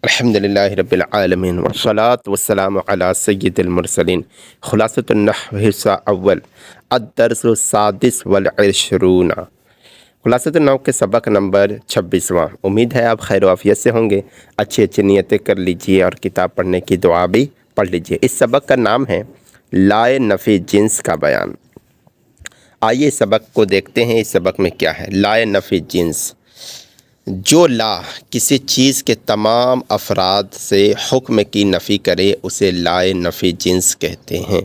الحمدللہ رب العالمین والصلاة والسلام علی سید المرسلین۔ خلاصۃ النحو حصہ اول، الدرس السادس والعشرون۔ خلاصۃ النحو کے سبق نمبر 26واں۔ امید ہے آپ خیر و عافیت سے ہوں گے، اچھی نیتیں کر لیجئے اور کتاب پڑھنے کی دعا بھی پڑھ لیجئے۔ اس سبق کا نام ہے لائے نفی جنس کا بیان۔ آئیے سبق کو دیکھتے ہیں۔ اس سبق میں کیا ہے؟ لائے نفی جنس، جو لا کسی چیز کے تمام افراد سے حکم کی نفی کرے اسے لائے نفی جنس کہتے ہیں۔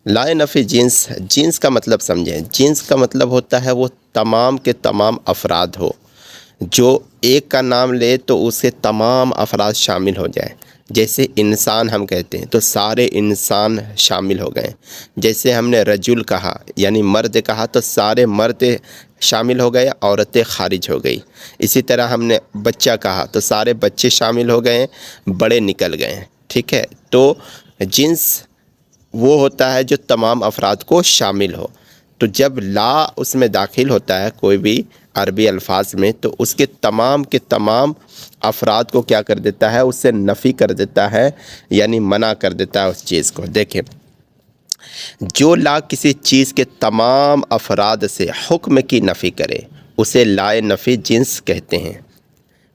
لائے نفی جنس، جنس کا مطلب سمجھیں۔ جنس کا مطلب ہوتا ہے وہ تمام کے تمام افراد ہو، جو ایک کا نام لے تو اس کے تمام افراد شامل ہو جائیں۔ جیسے انسان ہم کہتے ہیں تو سارے انسان شامل ہو گئے۔ جیسے ہم نے رجل کہا یعنی مرد کہا تو سارے مرد شامل ہو گئے، عورتیں خارج ہو گئی۔ اسی طرح ہم نے بچہ کہا تو سارے بچے شامل ہو گئے، بڑے نکل گئے۔ ٹھیک ہے، تو جنس وہ ہوتا ہے جو تمام افراد کو شامل ہو۔ تو جب لا اس میں داخل ہوتا ہے کوئی بھی عربی الفاظ میں تو اس کے تمام افراد کو کیا کر دیتا ہے؟ اس سے نفی کر دیتا ہے، یعنی منع کر دیتا ہے اس چیز کو۔ دیکھیں، جو لا کسی چیز کے تمام افراد سے حکم کی نفی کرے اسے لائے نفی جنس کہتے ہیں۔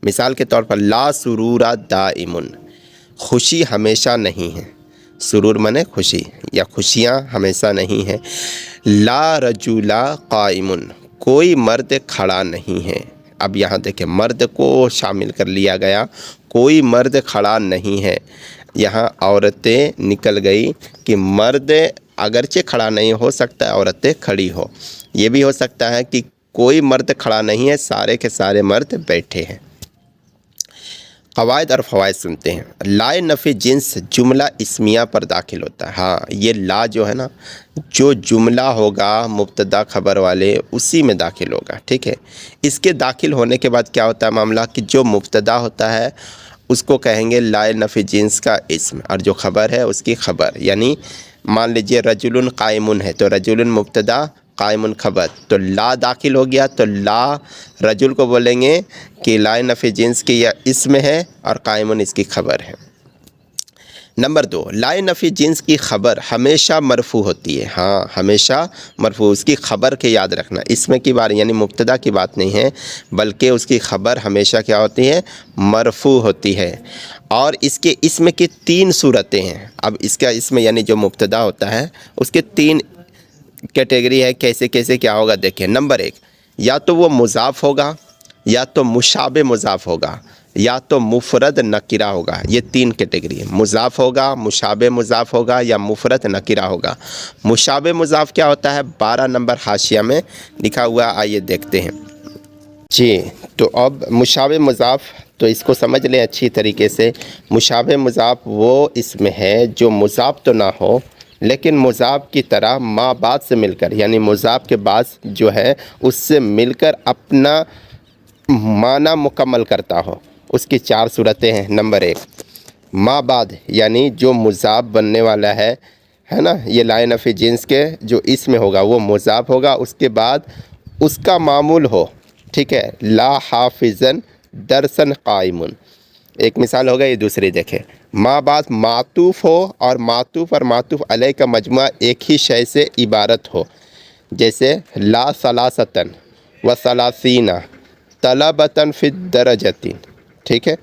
مثال کے طور پر لا سرور دائم، خوشی ہمیشہ نہیں ہے۔ سرور منے خوشی یا خوشیاں ہمیشہ نہیں ہیں۔ لا رجل قائم، کوئی مرد کھڑا نہیں ہے۔ اب یہاں دیکھیں، مرد کو شامل کر لیا گیا، کوئی مرد کھڑا نہیں ہے۔ یہاں عورتیں نکل گئی کہ مرد اگرچہ کھڑا نہیں، ہو سکتا ہے عورتیں کھڑی ہو۔ یہ بھی ہو سکتا ہے کہ کوئی مرد کھڑا نہیں ہے، سارے کے سارے مرد بیٹھے ہیں۔ قواعد اور فوائد سنتے ہیں۔ لائے نفی جنس جملہ اسمیہ پر داخل ہوتا ہے۔ ہاں، یہ لا جو ہے نا، جو جملہ ہوگا مبتدا خبر والے اسی میں داخل ہوگا۔ ٹھیک ہے، اس کے داخل ہونے کے بعد کیا ہوتا ہے معاملہ کہ جو مبتدا ہوتا ہے اس کو کہیں گے لائے نفی جنس کا اسم، اور جو خبر ہے اس کی خبر۔ یعنی مان لیجئے رجل قائم ہے تو رجل مبتدا، قائم خبر، تو لا داخل ہو گیا تو لا رجل کو بولیں گے کہ لائے نفی جنس کی یا اسم ہے اور قائم اس کی خبر ہے۔ نمبر 2، لائے نفی جنس کی خبر ہمیشہ مرفوع ہوتی ہے۔ ہاں، ہمیشہ مرفوع، اس کی خبر کے یاد رکھنا، اسم کی بات یعنی مبتدا کی بات نہیں ہے، بلکہ اس کی خبر ہمیشہ کیا ہوتی ہے؟ مرفوع ہوتی ہے۔ اور اس کے اسم کی 3 صورتیں ہیں۔ اب اس کا اسم یعنی جو مبتدا ہوتا ہے اس کے 3 کیٹیگری ہے، کیسے کیسے کیا ہوگا دیکھیں۔ نمبر 1، یا تو وہ مضاف ہوگا، یا تو مشابہ مضاف ہوگا، یا تو مفرد نکرہ ہوگا۔ یہ 3 کیٹیگری ہے، مضاف ہوگا، مشابہ مضاف ہوگا یا مفرد نکرہ ہوگا۔ مشابہ مضاف کیا ہوتا ہے؟ 12 نمبر حاشیہ میں لکھا ہوا، آئیے دیکھتے ہیں۔ جی، تو اب مشابہ مضاف تو اس کو سمجھ لیں اچھی طریقے سے۔ مشابہ مضاف وہ اسم ہے جو مضاف تو نہ ہو لیکن مضاف کی طرح ما بعد سے مل کر، یعنی مضاف کے بعد جو ہے اس سے مل کر اپنا معنی مکمل کرتا ہو۔ اس کی 4 صورتیں ہیں۔ نمبر 1، ما بعد یعنی جو مضاف بننے والا ہے نا، یہ لائے نفی جنس کے جو اسم ہوگا وہ مضاف ہوگا، اس کے بعد اس کا معمول ہو۔ ٹھیک ہے، لا حافظن درسن قائم، ایک مثال ہوگا۔ یہ دوسری دیکھیں، ما بعد معطوف ہو اور معطوف اور معطوف علیہ کا مجموعہ ایک ہی شے سے عبارت ہو، جیسے لا ثلاثتن و ثلاثین طلبتن فی الدرجۃ۔ ٹھیک ہے،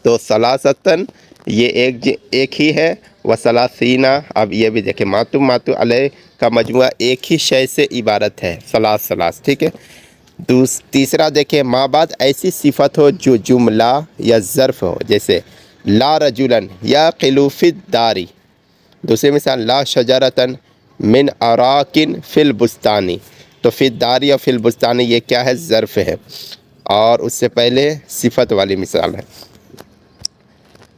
تو ثلاثتن یہ ایک ہی ہے، و ثلاثین، اب یہ بھی دیکھیں معطوف معطوف علیہ کا مجموعہ ایک ہی شے سے عبارت ہے، ثلاث۔ ٹھیک ہے، تیسرا دیکھیں، ما بعد ایسی صفت ہو جو جملہ یا ظرف ہو، جیسے لا رجلن یعقل فی الدار۔ دوسری مثال لا شجرتن من اراکن فی البستان، تو فی الدار یا فی البستان یہ کیا ہے؟ ظرف ہے، اور اس سے پہلے صفت والی مثال ہے۔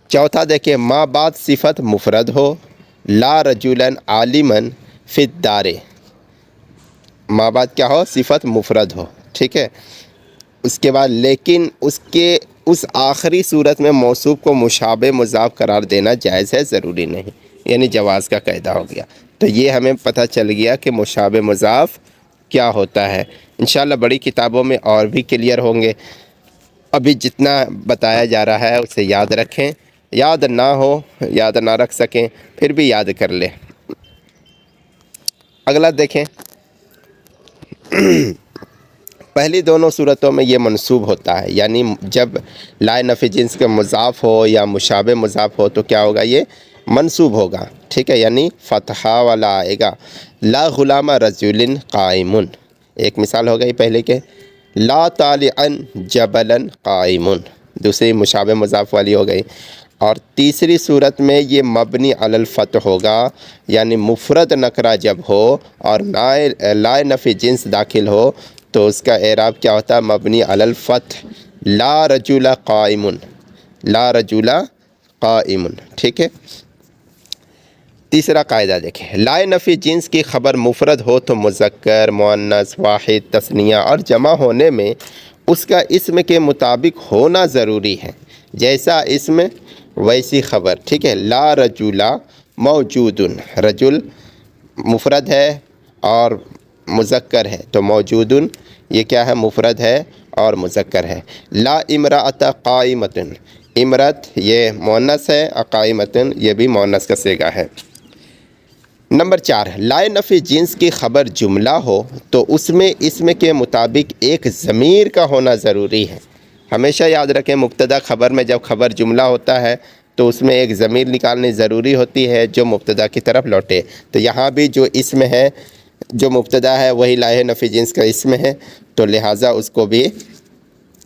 چوتھا دیکھیں، ما بعد صفت مفرد ہو، لا رجلن عالمن فی الدار، ما بعد کیا ہو؟ صفت مفرد ہو۔ ٹھیک ہے، اس کے بعد لیکن اس آخری صورت میں موصوف کو مشابہ مضاف قرار دینا جائز ہے، ضروری نہیں، یعنی جواز کا قاعدہ ہو گیا۔ تو یہ ہمیں پتہ چل گیا کہ مشابہ مضاف کیا ہوتا ہے۔ انشاءاللہ بڑی کتابوں میں اور بھی کلیئر ہوں گے۔ ابھی جتنا بتایا جا رہا ہے اسے یاد رکھیں، یاد نہ ہو، یاد نہ رکھ سکیں پھر بھی یاد کر لیں۔ اگلا دیکھیں، پہلی دونوں صورتوں میں یہ منصوب ہوتا ہے، یعنی جب لا نفی جنس کے مضاف ہو یا مشابہ مضاف ہو تو کیا ہوگا، یہ منصوب ہوگا، ٹھیک ہے، یعنی فتحہ والا آئے گا۔ لا غلام رجل قائم، ایک مثال ہو گئی پہلے کے، لا طالعا جبلا قائم، دوسری مشابہ مضاف والی ہو گئی۔ اور تیسری صورت میں یہ مبنی علی الفتح ہوگا، یعنی مفرد نکرہ جب ہو اور لا نفی جنس داخل ہو تو اس کا اعراب کیا ہوتا ہے، مبنی علی الفتح، لا رجل قائم، لا رجل قائم، ٹھیک ہے۔ تیسرا قاعدہ دیکھیں، لا نفی جنس کی خبر مفرد ہو تو مذکر، مؤنث، واحد، تثنیہ اور جمع ہونے میں اس کا اسم کے مطابق ہونا ضروری ہے، جیسا اسم ویسی خبر، ٹھیک ہے۔ لا رجل موجود، رجل مفرد ہے اور مذکر ہے تو موجود یہ کیا ہے، مفرد ہے اور مذکر ہے۔ لا امرأۃ قائمۃ، امرأت یہ مؤنث ہے، قائمۃ یہ بھی مؤنث کا صیغہ ہے۔ نمبر 4، لا نفی جنس کی خبر جملہ ہو تو اس میں اسم کے مطابق ایک ضمیر کا ہونا ضروری ہے۔ ہمیشہ یاد رکھیں، مبتدا خبر میں جب خبر جملہ ہوتا ہے تو اس میں ایک ضمیر نکالنی ضروری ہوتی ہے جو مبتدا کی طرف لوٹے۔ تو یہاں بھی جو اسم ہے، جو مبتدا ہے وہی لا نفی جنس کا اسم ہے، تو لہٰذا اس کو بھی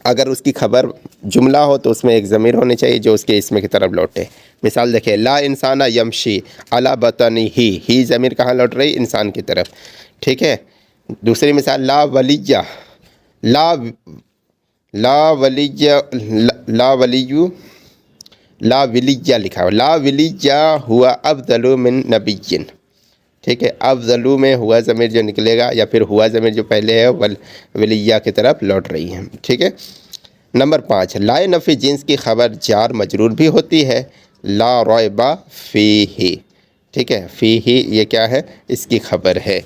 اگر اس کی خبر جملہ ہو تو اس میں ایک ضمیر ہونی چاہیے جو اس کے اسم کی طرف لوٹے۔ مثال دیکھیں، لا انسان یمشی علی بطنہ، ہی ضمیر کہاں لوٹ رہی، انسان کی طرف، ٹھیک ہے۔ دوسری مثال، لا ولیہ، لا ولیہ لکھا ہو، لا ولیہ ہوا افضل من نبی، ٹھیک ہے۔ افضل میں ہوا ضمیر جو نکلے گا یا پھر ہوا ضمیر جو پہلے ہے ولیہ کی طرف لوٹ رہی ہے، ٹھیک ہے۔ نمبر 5، لا نفی جنس کی خبر جار مجرور بھی ہوتی ہے، لا ریب فیہ، ٹھیک ہے، فیہ یہ کیا ہے، اس کی خبر ہے۔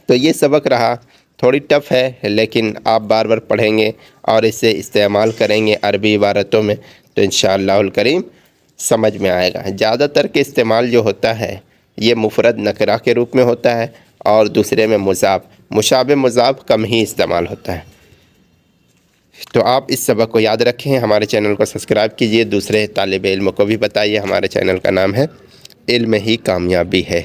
تو یہ سبق رہا، تھوڑی ٹف ہے لیکن آپ بار بار پڑھیں گے اور اسے استعمال کریں گے عربی عبارتوں میں تو انشاءاللہ الکریم سمجھ میں آئے گا۔ زیادہ تر کے استعمال جو ہوتا ہے یہ مفرد نکرہ کے روپ میں ہوتا ہے اور دوسرے میں مضاف، مشابہ مضاف کم ہی استعمال ہوتا ہے۔ تو آپ اس سبق کو یاد رکھیں، ہمارے چینل کو سبسکرائب کیجئے، دوسرے طالب علم کو بھی بتائیے۔ ہمارے چینل کا نام ہے علم ہی کامیابی ہے۔